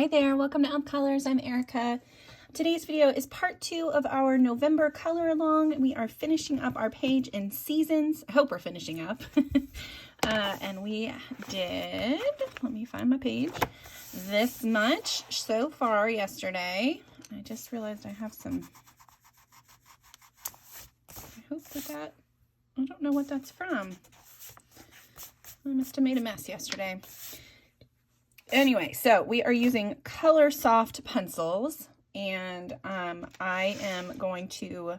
Hi there, welcome to Colors. I'm Erica. Today's video is part 2 of our November color along. We are finishing up our page in seasons. I hope we're finishing up. And we did, let me find my page, this much so far yesterday. I just realized I have some, I hope that, I don't know what that's from. I must have made a mess yesterday. Anyway, so we are using Coloursoft pencils, and I am going to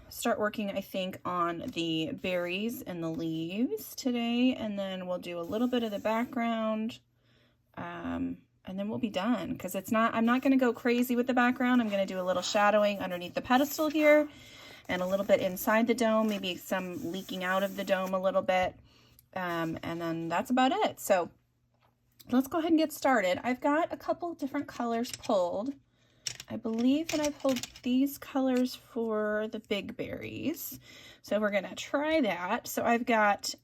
start working, I think, on the berries and the leaves today, and then we'll do a little bit of the background, and then we'll be done, because I'm not going to go crazy with the background. I'm going to do a little shadowing underneath the pedestal here, and a little bit inside the dome, maybe some leaking out of the dome a little bit. And then that's about it. So let's go ahead and get started. I've got a couple different colors pulled. I believe that I pulled these colors for the big berries. So we're going to try that. So I've got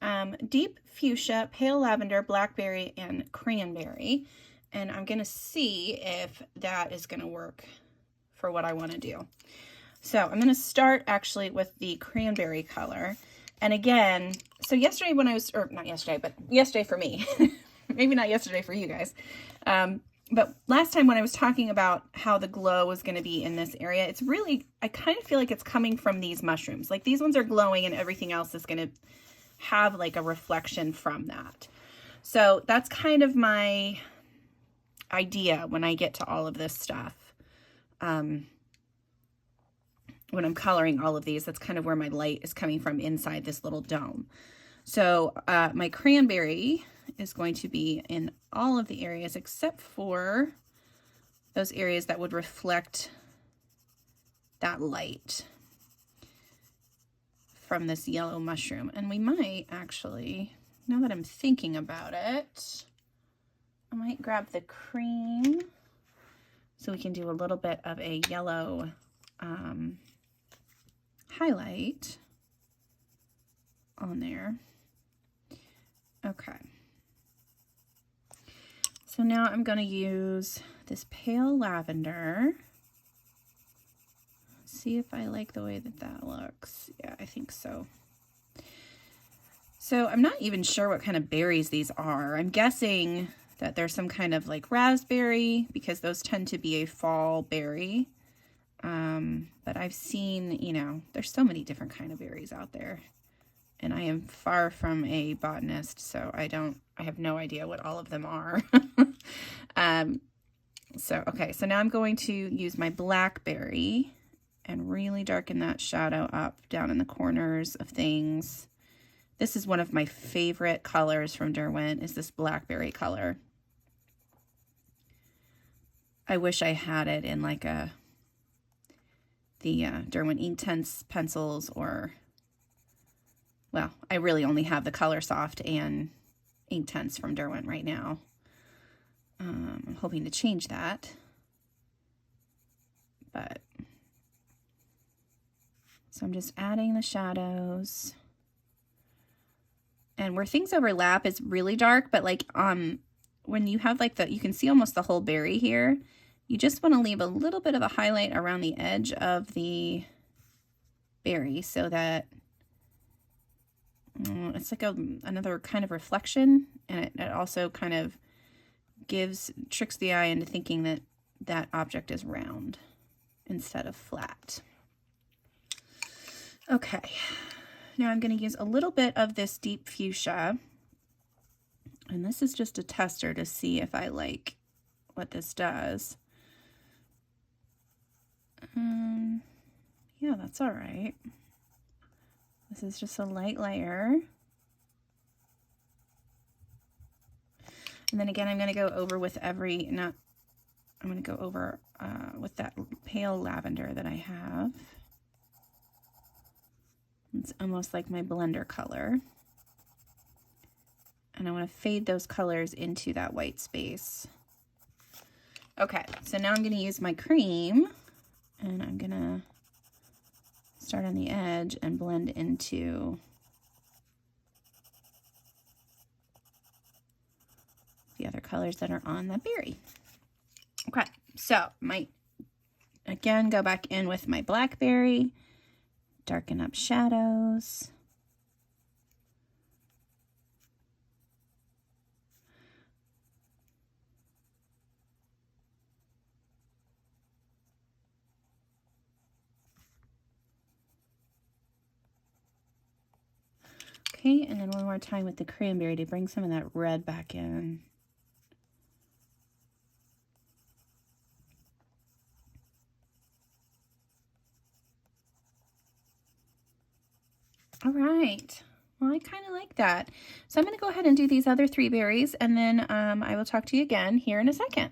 deep fuchsia, pale lavender, blackberry, and cranberry. And I'm going to see if that is going to work for what I want to do. So I'm going to start actually with the cranberry color. And again, so yesterday when I was, or not yesterday, but yesterday for me, maybe not yesterday for you guys. But last time when I was talking about how the glow was going to be in this area, it's really, I kind of feel like it's coming from these mushrooms. Like these ones are glowing and everything else is going to have like a reflection from that. So that's kind of my idea when I get to all of this stuff. When I'm coloring all of these, that's kind of where my light is coming from inside this little dome. So my cranberry is going to be in all of the areas except for those areas that would reflect that light from this yellow mushroom. And we might actually, now that I'm thinking about it, I might grab the cream so we can do a little bit of a yellow highlight on there. Okay. So now I'm going to use this pale lavender. See if I like the way that that looks. Yeah, I think so. So I'm not even sure what kind of berries these are. I'm guessing that there's some kind of like raspberry, because those tend to be a fall berry. But I've seen, you know, there's so many different kind of berries out there, and I am far from a botanist, so I have no idea what all of them are. Okay, so now I'm going to use my blackberry and really darken that shadow up down in the corners of things. This is one of my favorite colors from Derwent, is this blackberry color. I wish I had it in like the Derwent Inktense pencils, or, well, I really only have the Coloursoft and Inktense from Derwent right now. I'm hoping to change that, but, so I'm just adding the shadows, and where things overlap is really dark, but like, when you have like you can see almost the whole berry here, you just want to leave a little bit of a highlight around the edge of the berry so that it's like another kind of reflection, and it also kind of tricks the eye into thinking that that object is round instead of flat. Okay, now I'm going to use a little bit of this deep fuchsia, and this is just a tester to see if I like what this does. Yeah, that's all right. This is just a light layer. And then again, I'm going to go over with I'm going to go over with that pale lavender that I have. It's almost like my blender color. And I want to fade those colors into that white space. Okay, so now I'm going to use my cream, and I'm going to start on the edge and blend into the other colors that are on the berry. Okay, so might again go back in with my Blackberry, darken up shadows. Okay, and then one more time with the Cranberry to bring some of that red back in. All right. Well, I kind of like that. So I'm going to go ahead and do these other 3 berries, and then I will talk to you again here in a second.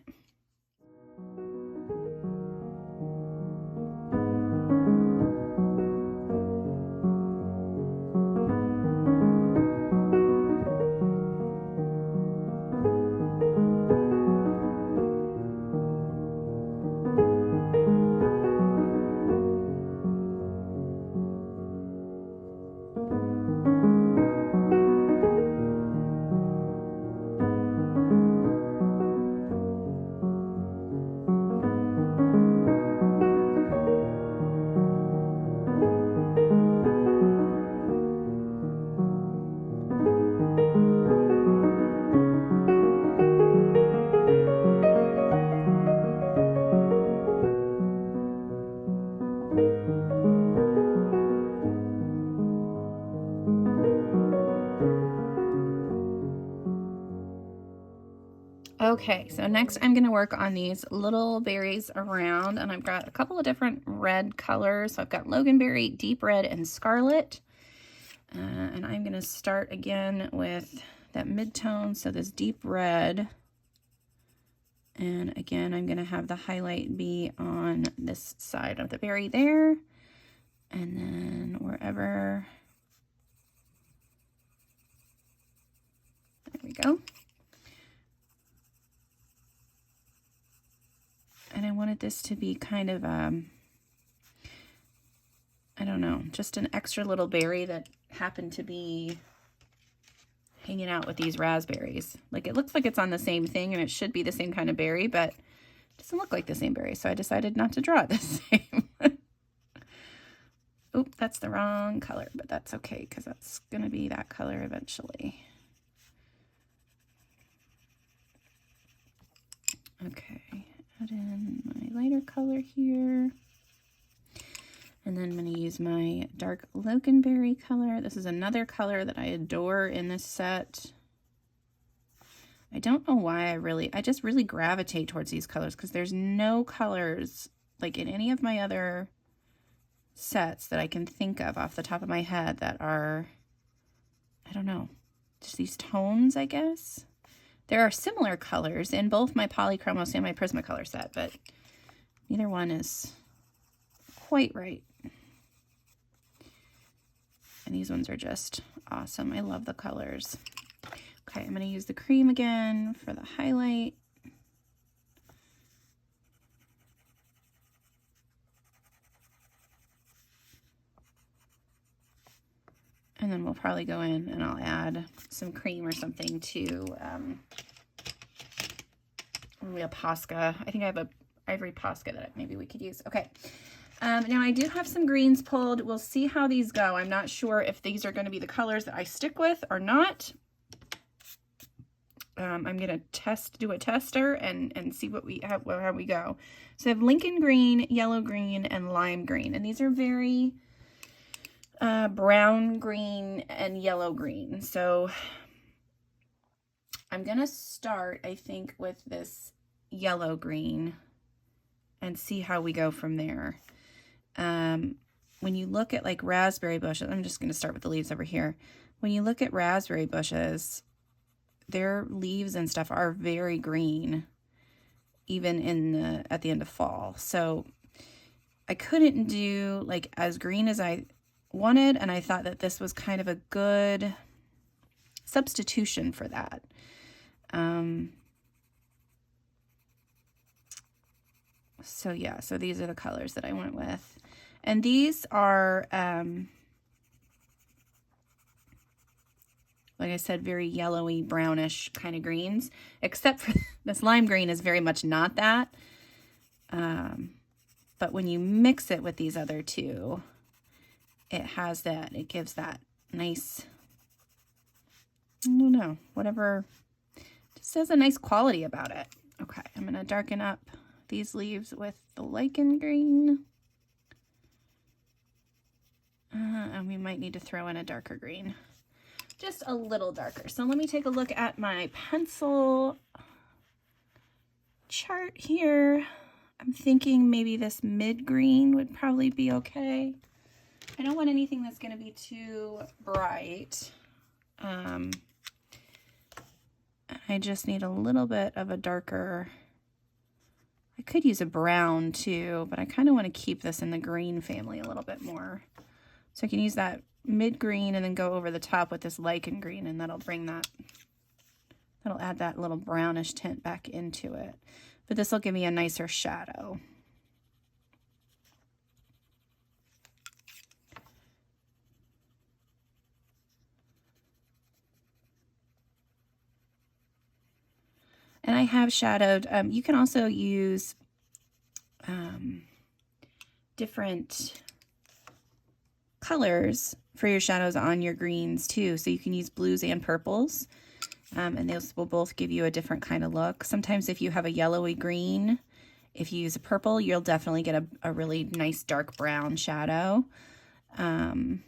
Okay, so next I'm going to work on these little berries around, and I've got a couple of different red colors. So I've got Loganberry, Deep Red, and Scarlet. And I'm going to start again with that mid-tone, so this deep red. And again, I'm going to have the highlight be on this side of the berry there. And then wherever, there we go. And I wanted this to be kind of, I don't know, just an extra little berry that happened to be hanging out with these raspberries. Like, it looks like it's on the same thing and it should be the same kind of berry, but it doesn't look like the same berry. So I decided not to draw it the same. Oop, that's the wrong color, but that's okay because that's going to be that color eventually. Okay. Add in my lighter color here. And then I'm going to use my dark Loganberry color. This is another color that I adore in this set. I don't know why I just really gravitate towards these colors because there's no colors like in any of my other sets that I can think of off the top of my head that are, I don't know, just these tones, I guess. There are similar colors in both my Polychromos and my Prismacolor set, but neither one is quite right. And these ones are just awesome. I love the colors. Okay, I'm going to use the cream again for the highlight. And then we'll probably go in and I'll add some cream or something to a Posca. I think I have a ivory Posca that maybe we could use. Okay. Now I do have some greens pulled. We'll see how these go. I'm not sure if these are going to be the colors that I stick with or not. I'm going to do a tester and see what we have, how we go. So I have Lincoln green, yellow green, and lime green. And these are very brown green and yellow green. So I'm going to start, I think, with this yellow green and see how we go from there. When you look at like raspberry bushes, I'm just going to start with the leaves over here. When you look at raspberry bushes, their leaves and stuff are very green, even at the end of fall. So I couldn't do like as green as I wanted, and I thought that this was kind of a good substitution for that. So yeah, so these are the colors that I went with. And these are, like I said, very yellowy, brownish kind of greens, except for this lime green is very much not that. But when you mix it with these other two, it has that, it gives that nice, I don't know, whatever, just has a nice quality about it. Okay, I'm going to darken up these leaves with the lichen green. And we might need to throw in a darker green, just a little darker. So let me take a look at my pencil chart here. I'm thinking maybe this mid green would probably be okay. I don't want anything that's going to be too bright. I just need a little bit of a darker, I could use a brown too, but I kind of want to keep this in the green family a little bit more. So I can use that mid green and then go over the top with this lichen green, and that'll bring that, that'll add that little brownish tint back into it. But this will give me a nicer shadow. And I have shadowed, you can also use different colors for your shadows on your greens too. So you can use blues and purples, and those will both give you a different kind of look. Sometimes if you have a yellowy green, if you use a purple, you'll definitely get a really nice dark brown shadow. There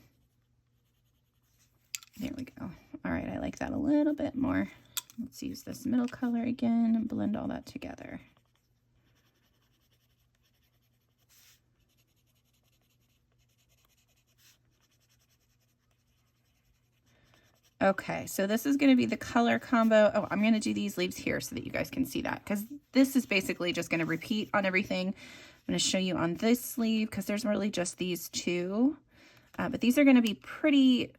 we go. All right, I like that a little bit more. Let's use this middle color again and blend all that together. Okay, so this is going to be the color combo. Oh, I'm going to do these leaves here so that you guys can see that, because this is basically just going to repeat on everything. I'm going to show you on this sleeve because there's really just these two, but these are going to be pretty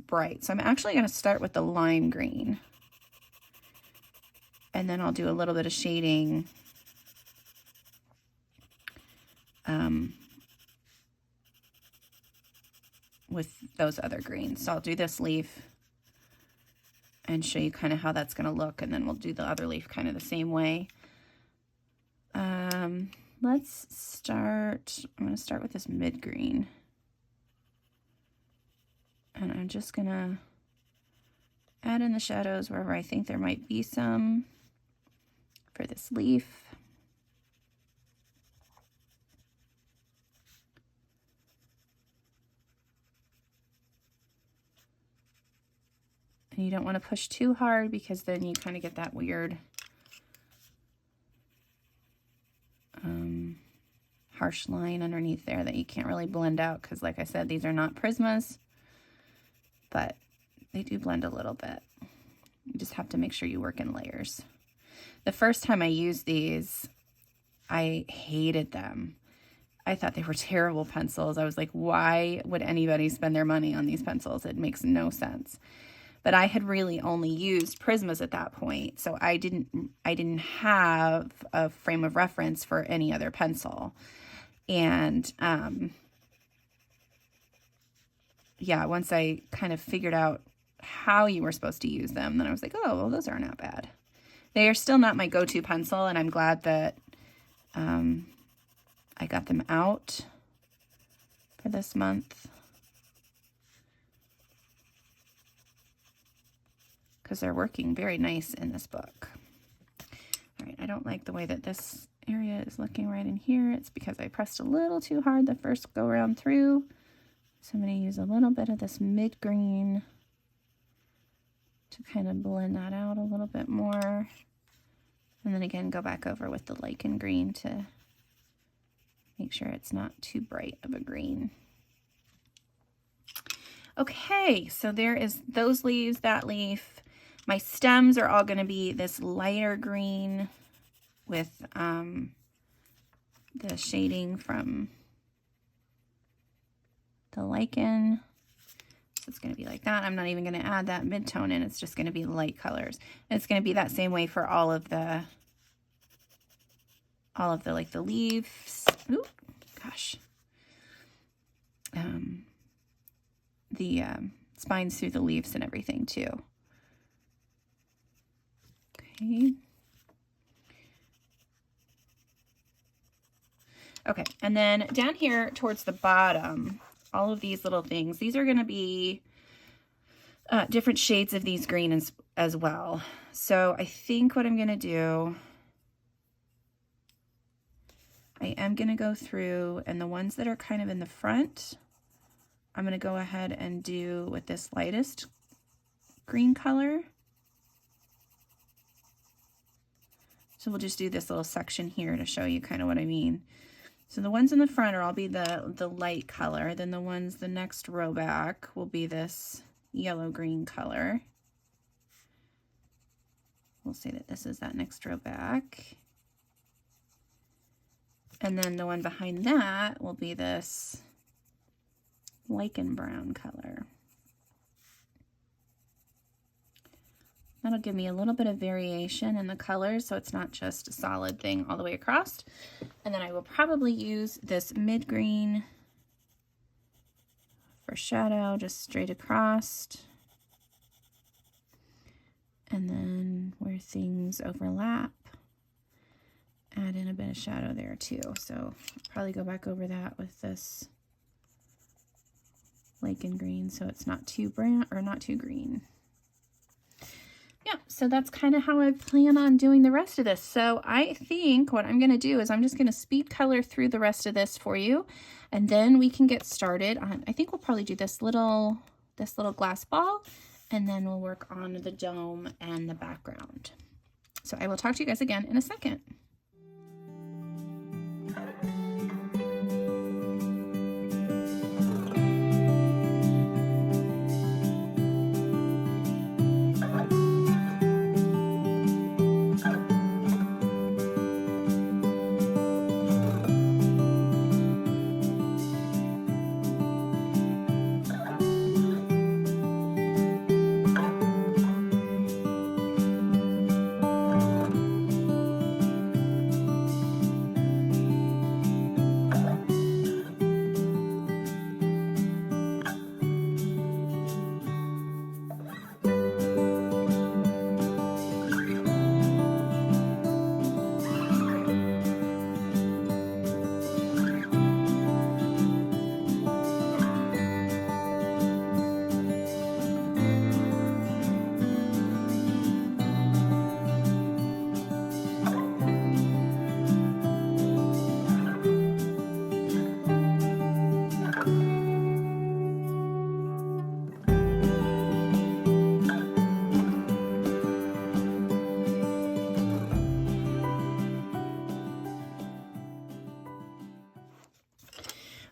bright. So I'm actually going to start with the lime green, and then I'll do a little bit of shading with those other greens. So I'll do this leaf and show you kind of how that's going to look, and then we'll do the other leaf kind of the same way. Let's start, I'm going to start with this mid green, and I'm just going to add in the shadows wherever I think there might be some for this leaf. And you don't want to push too hard because then you kind of get that weird harsh line underneath there that you can't really blend out, because like I said, these are not Prismas, but they do blend a little bit. You just have to make sure you work in layers. The first time I used these, I hated them. I thought they were terrible pencils. I was like, why would anybody spend their money on these pencils? It makes no sense. But I had really only used Prismas at that point, so I didn't have a frame of reference for any other pencil. And yeah, once I kind of figured out how you were supposed to use them, then I was like, oh, well, those are not bad. They are still not my go-to pencil, and I'm glad that I got them out for this month, because they're working very nice in this book. All right, I don't like the way that this area is looking right in here. It's because I pressed a little too hard the first go around through. So I'm going to use a little bit of this mid green to kind of blend that out a little bit more. And then again, go back over with the lichen green to make sure it's not too bright of a green. Okay, so there is those leaves, that leaf. My stems are all going to be this lighter green with the shading from the lichen. So it's going to be like that. I'm not even going to add that mid-tone in. It's just going to be light colors. And it's going to be that same way for all of the like the leaves. Ooh, gosh. The spines through the leaves and everything too. Okay. Okay, and then down here towards the bottom, all of these little things, these are going to be different shades of these greens as well. So I think what I'm going to do, I am going to go through, and the ones that are kind of in the front, I'm going to go ahead and do with this lightest green color. So we'll just do this little section here to show you kind of what I mean. So the ones in the front are all be the light color. Then the ones, the next row back will be this yellow-green color. We'll say that this is that next row back. And then the one behind that will be this lichen brown color. That'll give me a little bit of variation in the colors, so it's not just a solid thing all the way across. And then I will probably use this mid-green for shadow, just straight across. And then where things overlap, add in a bit of shadow there too. So I'll probably go back over that with this lichen green so it's not too brown or not too green. Yeah, so that's kind of how I plan on doing the rest of this. So I think what I'm going to do is I'm just going to speed color through the rest of this for you, and then we can get started on, I think we'll probably do this little glass ball, and then we'll work on the dome and the background. So I will talk to you guys again in a second.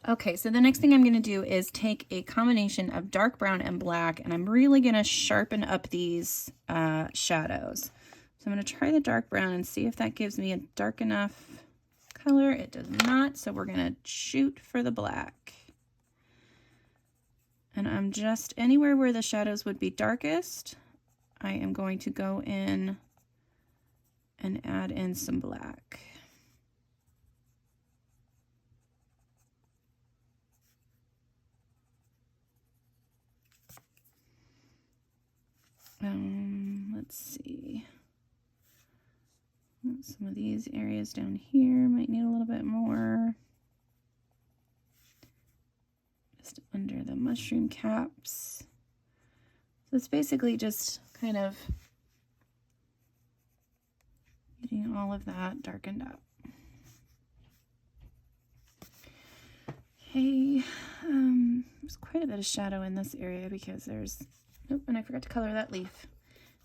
Okay, so the next thing I'm going to do is take a combination of dark brown and black, and I'm really going to sharpen up these shadows. So I'm going to try the dark brown and see if that gives me a dark enough color. It does not, so we're going to shoot for the black. And I'm just anywhere where the shadows would be darkest, I am going to go in and add in some black. Let's see. Some of these areas down here might need a little bit more. Just under the mushroom caps. So it's basically just kind of getting all of that darkened up. Okay, there's quite a bit of shadow in this area because there's, oh, and I forgot to color that leaf.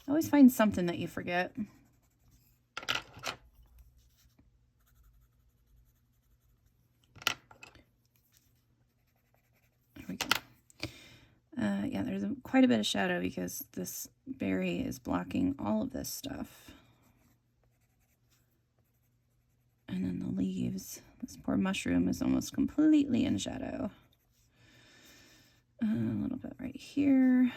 I always find something that you forget. There we go. Yeah, there's quite a bit of shadow because this berry is blocking all of this stuff. And then the leaves, this poor mushroom is almost completely in shadow. A little bit right here.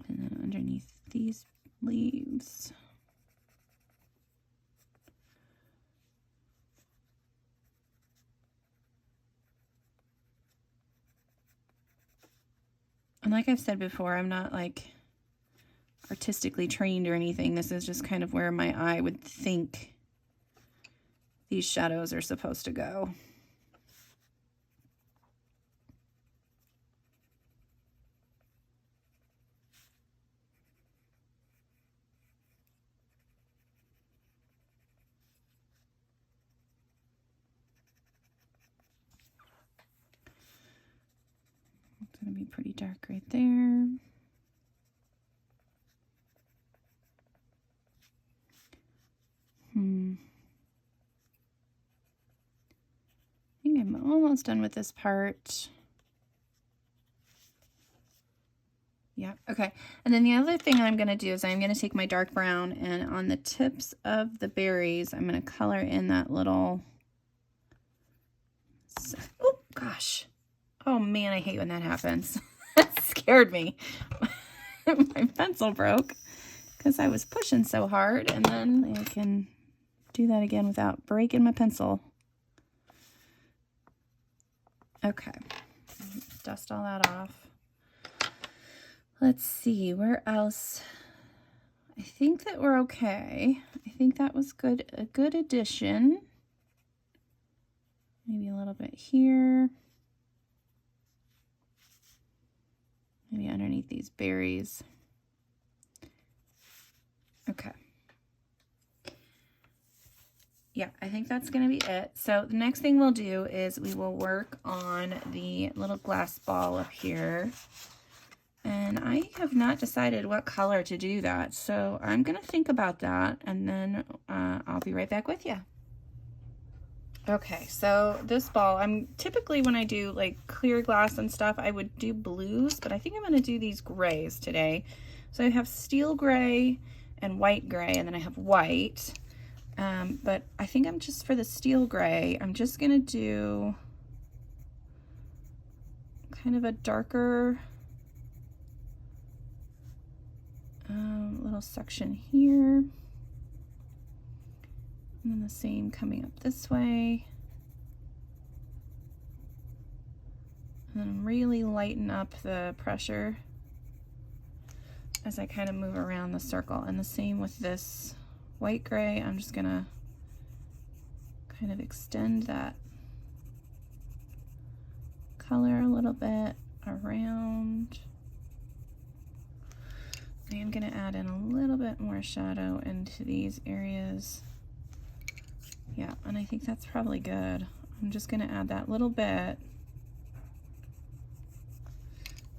And then underneath these leaves. And like I've said before, I'm not like artistically trained or anything. This is just kind of where my eye would think these shadows are supposed to go. It's going to be pretty dark right there. I think I'm almost done with this part. Yeah, okay. And then the other thing I'm going to do is I'm going to take my dark brown, and on the tips of the berries, I'm going to color in that little... Oh, gosh. Oh, man, I hate when that happens. That scared me. My pencil broke because I was pushing so hard, and then I can do that again without breaking my pencil. Okay, dust all that off. Let's see, where else? I think that we're okay. I think that was good, a good addition. Maybe a little bit here. Maybe underneath these berries. Okay. Yeah, I think that's going to be it. So the next thing we'll do is we will work on the little glass ball up here. And I have not decided what color to do that. So I'm going to think about that, and then I'll be right back with you. Okay, so this ball, I'm typically, when I do like clear glass and stuff, I would do blues, but I think I'm going to do these grays today. So I have steel gray and white gray, and then I have white. But I think I'm just, for the steel gray, I'm just going to do kind of a darker little section here. And then the same coming up this way. And then really lighten up the pressure as I kind of move around the circle. And the same with this white gray. I'm just gonna kind of extend that color a little bit around. I am gonna add in a little bit more shadow into these areas. Yeah, and I think that's probably good. I'm just gonna add that little bit,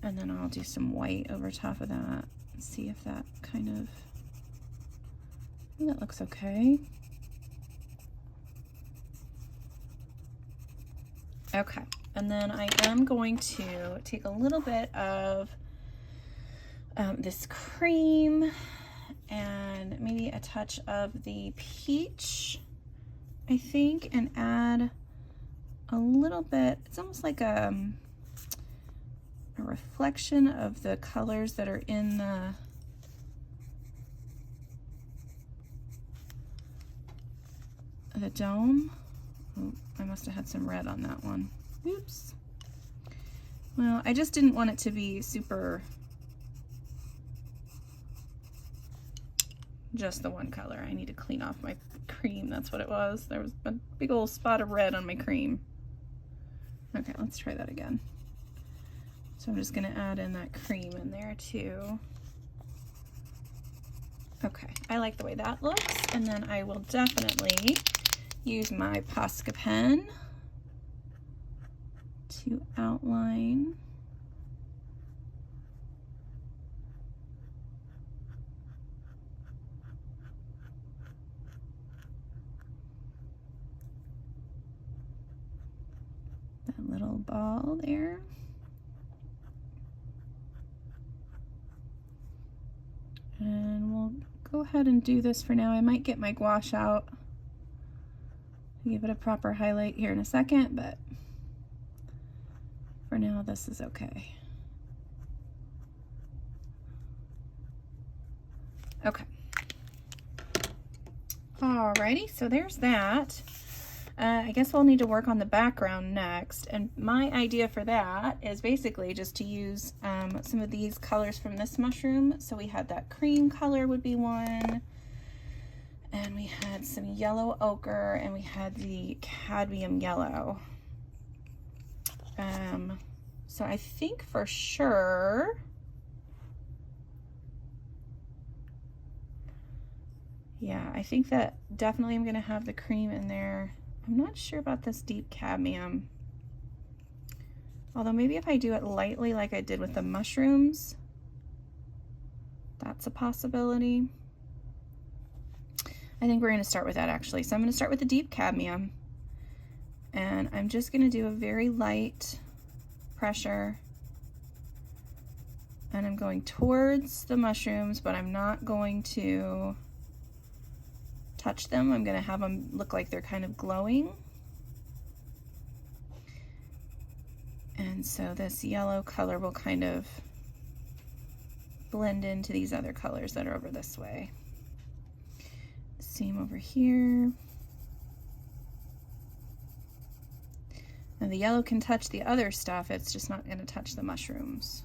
and then I'll do some white over top of that and see if that kind of, I think that looks okay. Okay, and then I am going to take a little bit of this cream and maybe a touch of the peach, I think, and add a little bit, it's almost like a reflection of the colors that are in the dome. Oh, I must have had some red on that one. Oops. Well, I just didn't want it to be super, just the one color. I need to clean off my cream. That's what it was. There was a big old spot of red on my cream. Okay, let's try that again. So I'm just gonna add in that cream in there too. Okay, I like the way that looks. And then I will definitely use my Posca pen to outline. That little ball there. And we'll go ahead and do this for now. I might get my gouache out, give it a proper highlight here in a second, but for now this is okay. Okay. Alrighty, so there's that. I guess we'll need to work on the background next. And my idea for that is basically just to use some of these colors from this mushroom. So we had that cream color would be one. And we had some yellow ochre, and we had the cadmium yellow. So I think for sure, yeah, I think that definitely I'm gonna have the cream in there. I'm not sure about this deep cadmium. Although maybe if I do it lightly like I did with the mushrooms, that's a possibility. I think we're gonna start with that actually. So I'm gonna start with the deep cadmium, and I'm just gonna do a very light pressure, and I'm going towards the mushrooms, but I'm not going to touch them. I'm gonna have them look like they're kind of glowing. And so this yellow color will kind of blend into these other colors that are over this way. Same over here. And the yellow can touch the other stuff, it's just not gonna touch the mushrooms.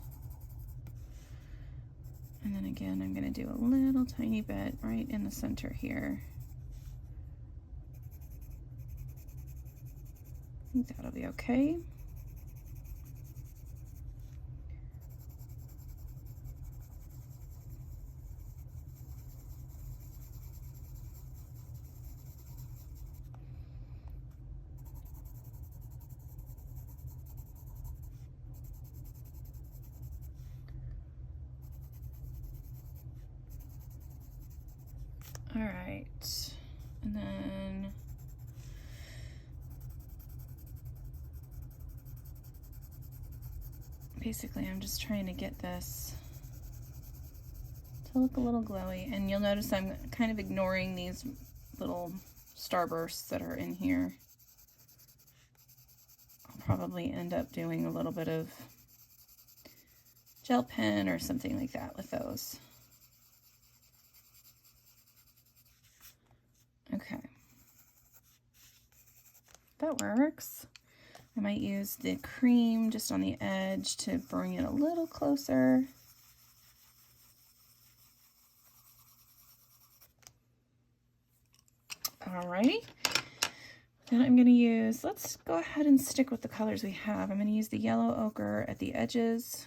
And then again, I'm gonna do a little tiny bit right in the center here. I think that'll be okay. All right, and then basically I'm just trying to get this to look a little glowy, and you'll notice I'm kind of ignoring these little starbursts that are in here. I'll probably end up doing a little bit of gel pen or something like that with those. Okay, that works. I might use the cream just on the edge to bring it a little closer. Alrighty, then I'm going to use, let's go ahead and stick with the colors we have. I'm going to use the yellow ochre at the edges,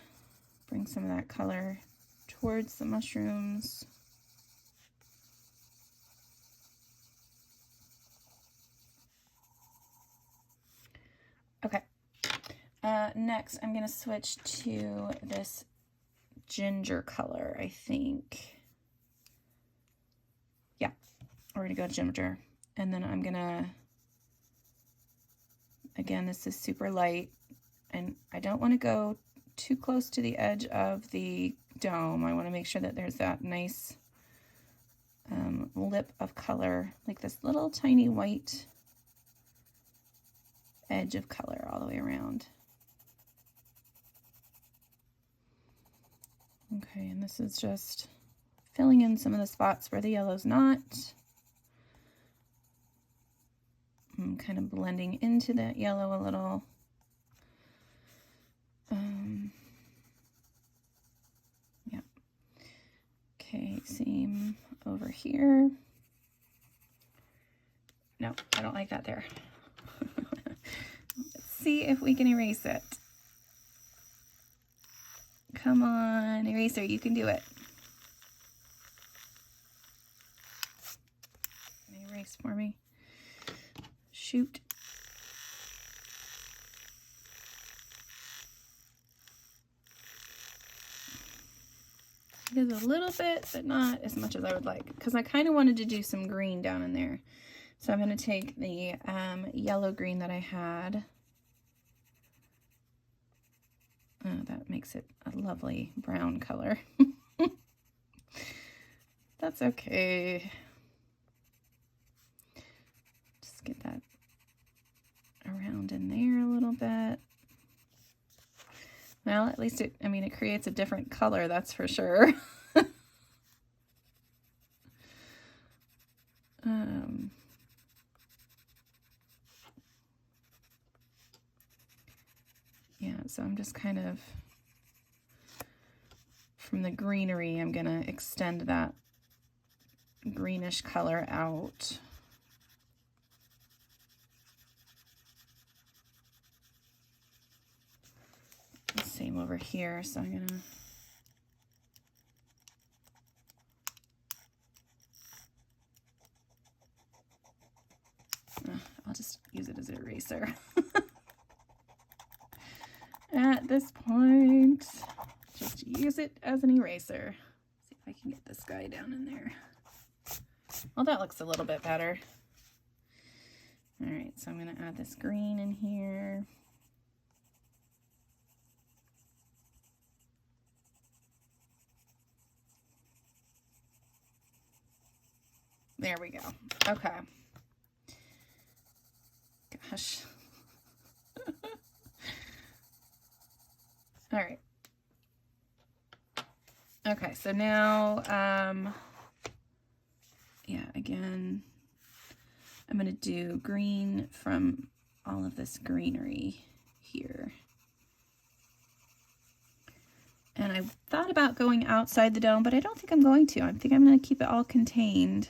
bring some of that color towards the mushrooms. Okay, next I'm going to switch to this ginger color, I think. Yeah, we're going to go ginger. And then I'm going to, again, this is super light, and I don't want to go too close to the edge of the dome. I want to make sure that there's that nice lip of color, like this little tiny white edge of color all the way around. Okay, and this is just filling in some of the spots where the yellow's not. I'm kind of blending into that yellow a little. Yeah. Okay, same over here. No, I don't like that there. Let's see if we can erase it. Come on, eraser, you can do it. Erase for me. Shoot. It is a little bit, but not as much as I would like, because I kind of wanted to do some green down in there. So I'm going to take the yellow green that I had. Oh, that makes it a lovely brown color. That's okay. Just get that around in there a little bit. Well, at least it creates a different color, that's for sure. So I'm just kind of, from the greenery, I'm gonna extend that greenish color out. Same over here, so I'm gonna I'll just use it as an eraser. At this point, just use it as an eraser. See if I can get this guy down in there. Well, that looks a little bit better. All right, so I'm gonna add this green in here. There we go. Okay. Gosh. All right. Okay, so now, yeah, again, I'm going to do green from all of this greenery here. And I thought about going outside the dome, but I don't think I'm going to. I think I'm going to keep it all contained.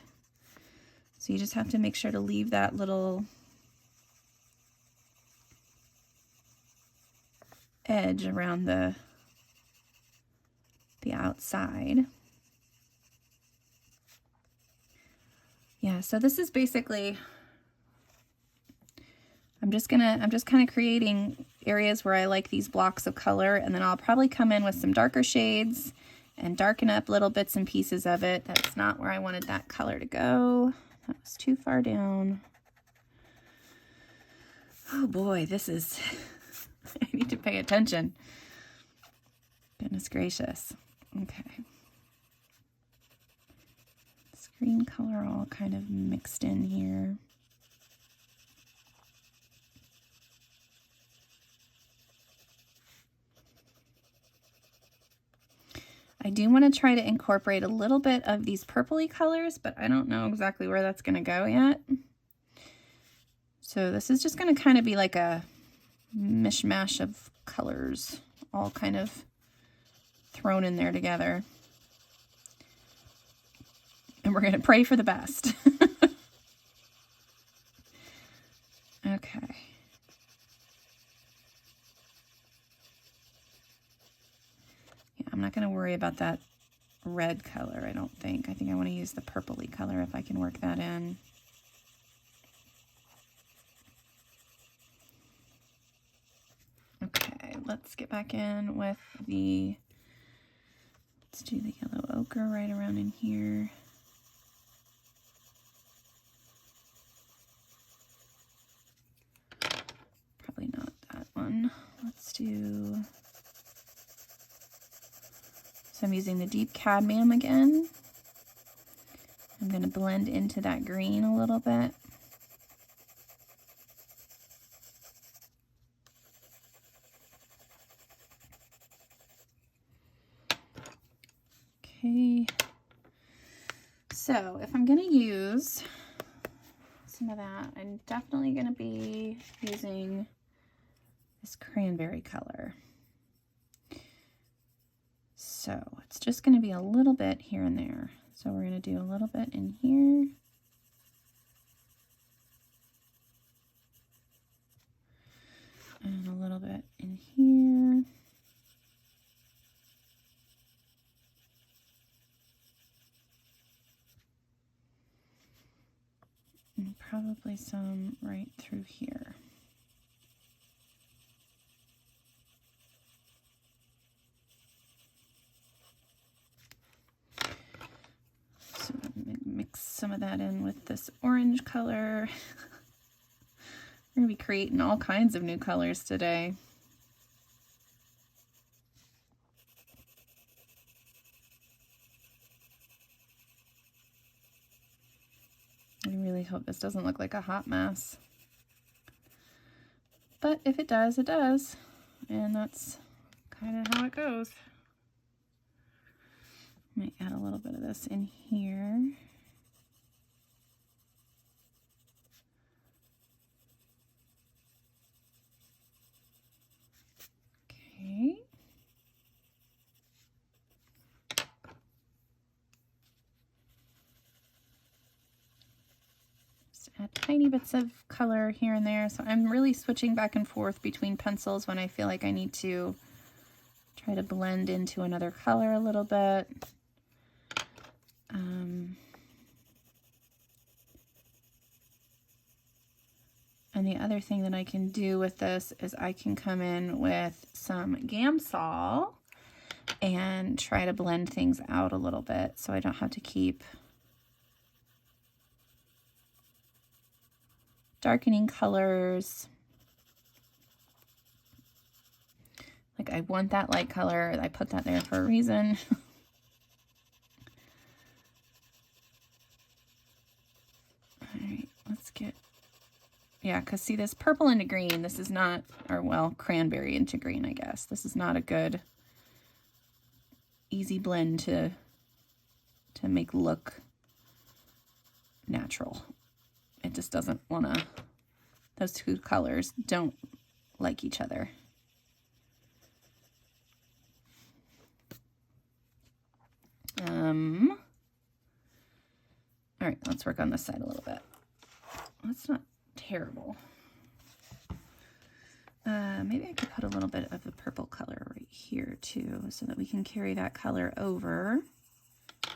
So you just have to make sure to leave that little edge around the outside. Yeah, so this is basically, I'm just kind of creating areas where I like these blocks of color, and then I'll probably come in with some darker shades and darken up little bits and pieces of it. That's not where I wanted that color to go. That was too far down. Oh boy, this is, I need to pay attention. Goodness gracious. Okay. This green color all kind of mixed in here. I do want to try to incorporate a little bit of these purpley colors, but I don't know exactly where that's going to go yet. So this is just going to kind of be like a mishmash of colors, all kind of thrown in there together. And we're going to pray for the best. Okay. Yeah, I'm not going to worry about that red color, I don't think. I think I want to use the purpley color if I can work that in. Okay, let's get back in with the, let's do the yellow ochre right around in here. Probably not that one. Let's do, so I'm using the deep cadmium again. I'm going to blend into that green a little bit. Okay, so if I'm going to use some of that, I'm definitely going to be using this cranberry color. So it's just going to be a little bit here and there. So we're going to do a little bit in here. And a little bit in here. And probably some right through here. So mix some of that in with this orange color. We're going to be creating all kinds of new colors today. I really hope this doesn't look like a hot mess. But if it does, it does. And that's kind of how it goes. Might add a little bit of this in here. add tiny bits of color here and there. So I'm really switching back and forth between pencils when I feel like I need to try to blend into another color a little bit. And the other thing that I can do with this is I can come in with some Gamsol and try to blend things out a little bit so I don't have to keep darkening colors. Like, I want that light color. I put that there for a reason. All right, let's get, yeah, because see, this purple into green, this is not, or well, cranberry into green, I guess. This is not a good, easy blend to make look natural. It just doesn't want to, those two colors don't like each other. All right, let's work on this side a little bit. That's not terrible. Maybe I could put a little bit of the purple color right here too, so that we can carry that color over,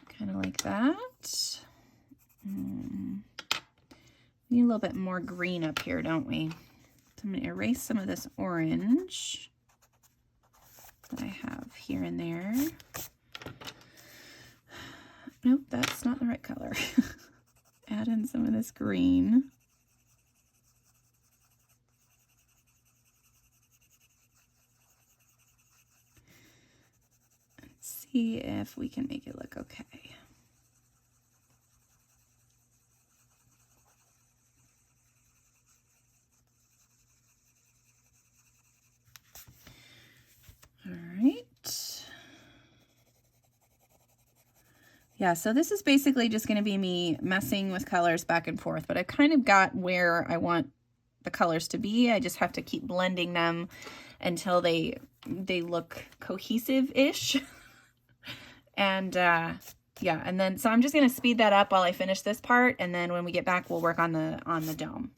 kind of like that. We need a little bit more green up here, don't we? So I'm going to erase some of this orange that I have here and there. Nope, that's not the right color. Add in some of this green. Let's see if we can make it look okay. All right. Yeah, so this is basically just going to be me messing with colors back and forth, but I've kind of got where I want the colors to be. I just have to keep blending them until they look cohesive-ish. And yeah, and then so I'm just going to speed that up while I finish this part, and then when we get back, we'll work on the dome.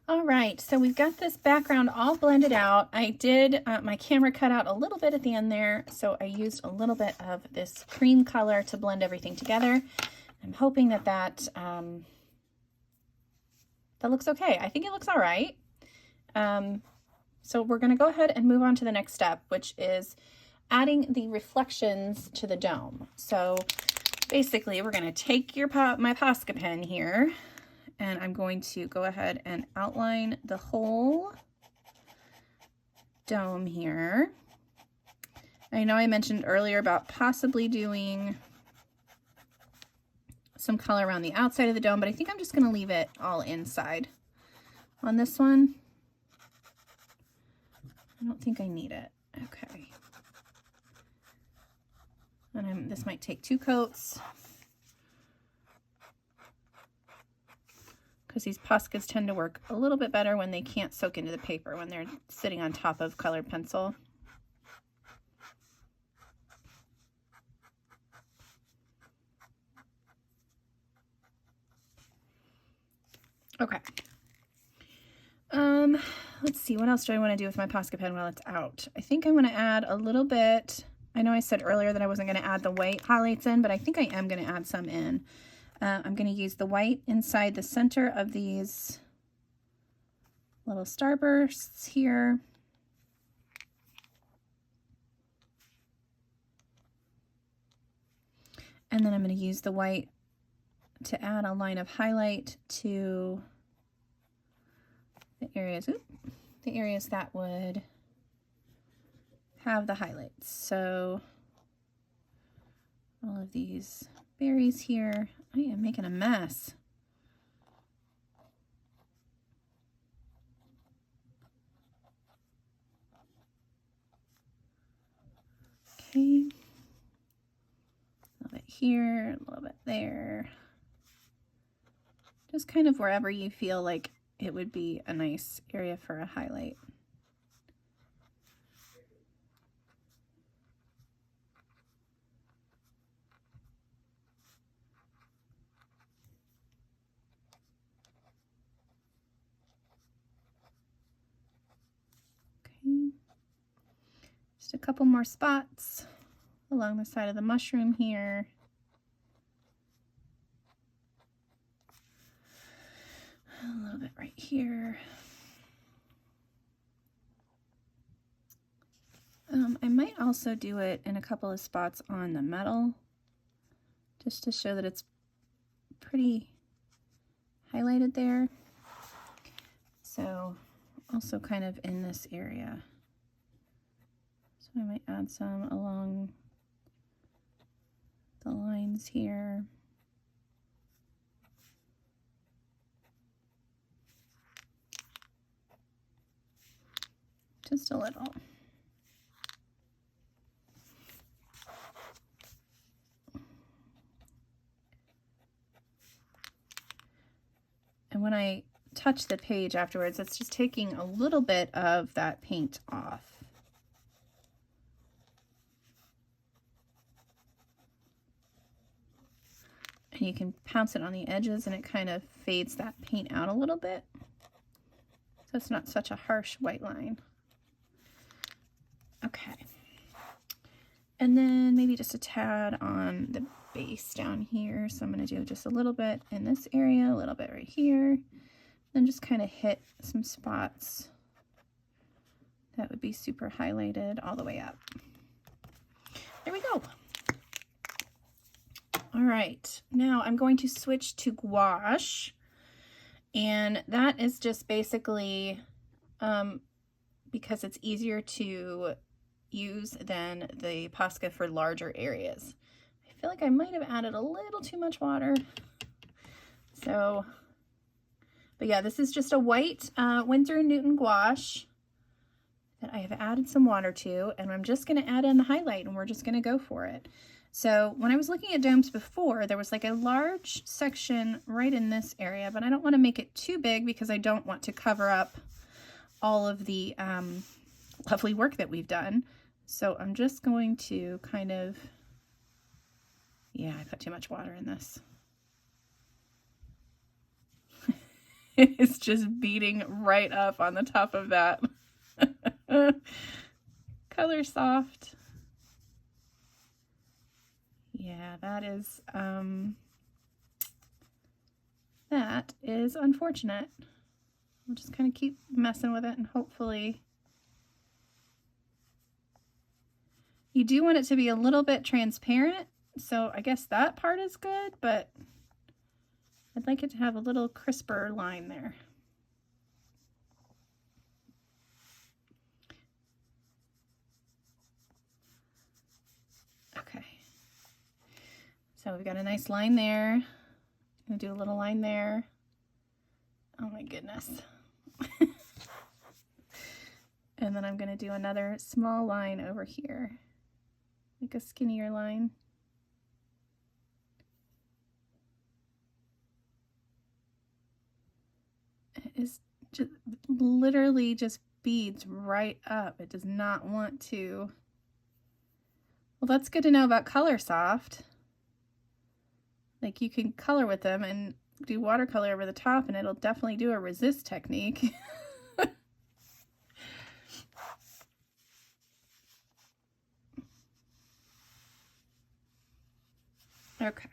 All right, so we've got this background all blended out. I did, my camera cut out a little bit at the end there, so I used a little bit of this cream color to blend everything together. I'm hoping that that looks okay. I think it looks all right. So we're gonna go ahead and move on to the next step, which is adding the reflections to the dome. So basically, we're gonna take my Posca pen here, and I'm going to go ahead and outline the whole dome here. I know I mentioned earlier about possibly doing some color around the outside of the dome, but I think I'm just gonna leave it all inside on this one. I don't think I need it. Okay. And this might take 2 coats, because these Poscas tend to work a little bit better when they can't soak into the paper, when they're sitting on top of colored pencil. Okay. Let's see, what else do I want to do with my Posca pen while it's out? I think I'm going to add a little bit. I know I said earlier that I wasn't going to add the white highlights in, but I think I am going to add some in. I'm going to use the white inside the center of these little starbursts here. And then I'm going to use the white to add a line of highlight to the areas that would have the highlights. So all of these berries here. I am making a mess. Okay. A little bit here, a little bit there. Just kind of wherever you feel like it would be a nice area for a highlight. Okay. Just a couple more spots along the side of the mushroom here. A little bit right here. I might also do it in a couple of spots on the metal, just to show that it's pretty highlighted there. So also kind of in this area. So I might add some along the lines here. Just a little. And when I touch the page afterwards, it's just taking a little bit of that paint off. And you can pounce it on the edges and it kind of fades that paint out a little bit. So it's not such a harsh white line. Okay. And then maybe just a tad on the base down here. So I'm going to do just a little bit in this area, a little bit right here. Then just kind of hit some spots that would be super highlighted all the way up. There we go. All right, now I'm going to switch to gouache. And that is just basically because it's easier to use than the Posca for larger areas. I feel like I might have added a little too much water. So, but yeah, this is just a white Winsor & Newton gouache that I have added some water to, and I'm just going to add in the highlight and we're just going to go for it. So when I was looking at domes before, there was like a large section right in this area, but I don't want to make it too big because I don't want to cover up all of the lovely work that we've done. So I'm just going to kind of, yeah, I put too much water in this. It's just beating right up on the top of that. Coloursoft. Yeah, that is unfortunate. We'll just kind of keep messing with it and hopefully. You do want it to be a little bit transparent, so I guess that part is good, but I'd like it to have a little crisper line there. Okay. So we've got a nice line there. I'm gonna do a little line there. Oh my goodness. And then I'm gonna do another small line over here, like a skinnier line. It is just literally just beads right up. It does not want to. Well, that's good to know about Coloursoft. Like you can color with them, and do watercolor over the top and it'll definitely do a resist technique. Okay.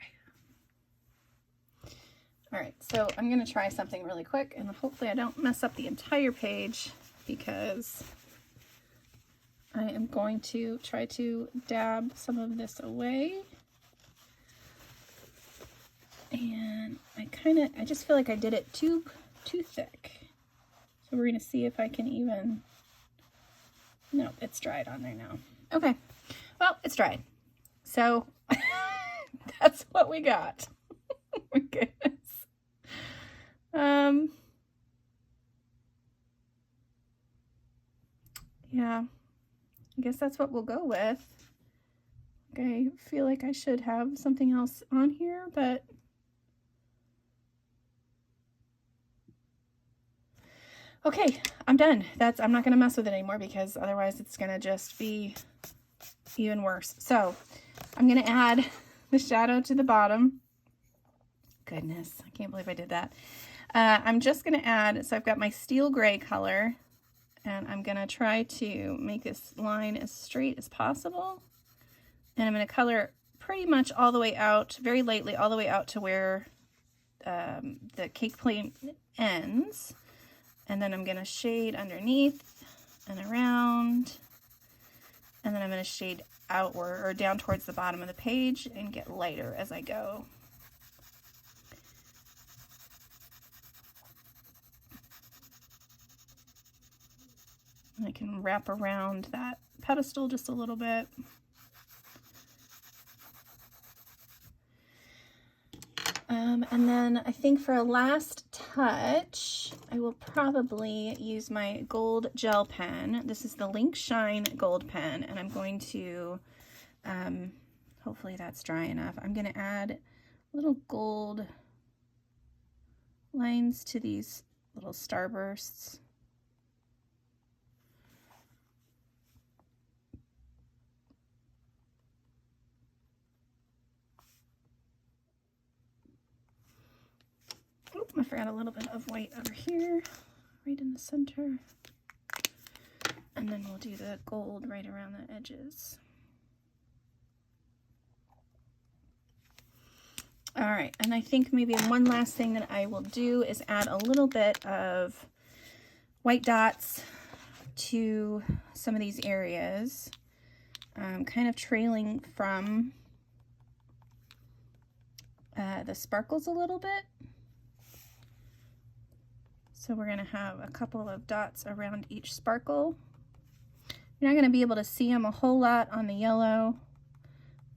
All right, so I'm going to try something really quick, and hopefully I don't mess up the entire page, because I am going to try to dab some of this away. And I just feel like I did it too thick. So we're going to see if I can even, no, it's dried on there now. Okay, well, it's dried. So that's what we got. Oh my goodness. Yeah, I guess that's what we'll go with. Okay, I feel like I should have something else on here, but okay, I'm done. I'm not gonna mess with it anymore, because otherwise it's gonna just be even worse. So I'm gonna add the shadow to the bottom. Goodness, I can't believe I did that. I'm just gonna add, so I've got my steel gray color, and I'm gonna try to make this line as straight as possible. And I'm gonna color pretty much all the way out, very lightly, all the way out to where the cake plate ends. And then I'm gonna shade underneath and around. And then I'm gonna shade outward, or down towards the bottom of the page, and get lighter as I go. And I can wrap around that pedestal just a little bit. And then I think for a last touch, I will probably use my gold gel pen. This is the Link Shine gold pen, and I'm going to, hopefully that's dry enough. I'm going to add little gold lines to these little starbursts. I forgot a little bit of white over here, right in the center. And then we'll do the gold right around the edges. All right, and I think maybe one last thing that I will do is add a little bit of white dots to some of these areas, kind of trailing from the sparkles a little bit. So we're going to have a couple of dots around each sparkle. You're not going to be able to see them a whole lot on the yellow.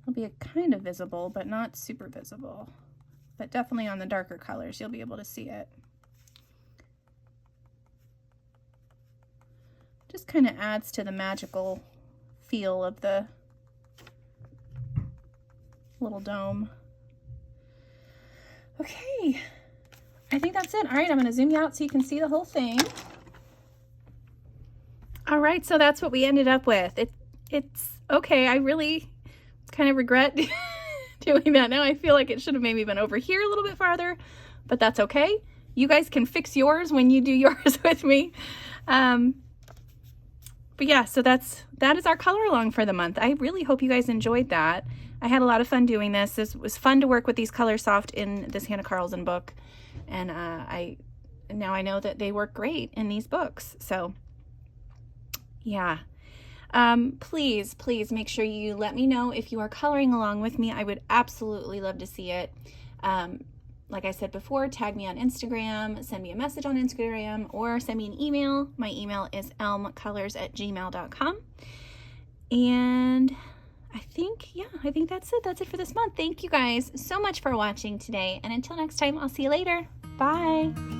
They'll be kind of visible, but not super visible. But definitely on the darker colors, you'll be able to see it. Just kind of adds to the magical feel of the little dome. Okay. I think that's it. All right, I'm going to zoom you out so you can see the whole thing. All right, so that's what we ended up with. It's okay. I really kind of regret doing that now. I feel like it should have maybe been over here a little bit farther, but that's okay. You guys can fix yours when you do yours with me. But yeah, so that is our color along for the month. I really hope you guys enjoyed that. I had a lot of fun doing this. This was fun to work with these Coloursoft in this Hanna Karlzon book. And now I know that they work great in these books. So yeah, please make sure you let me know if you are coloring along with me. I would absolutely love to see it. Like I said before, tag me on Instagram, send me a message on Instagram, or send me an email. My email is elmcolors@gmail.com. And I think that's it. That's it for this month. Thank you guys so much for watching today. And until next time, I'll see you later. Bye.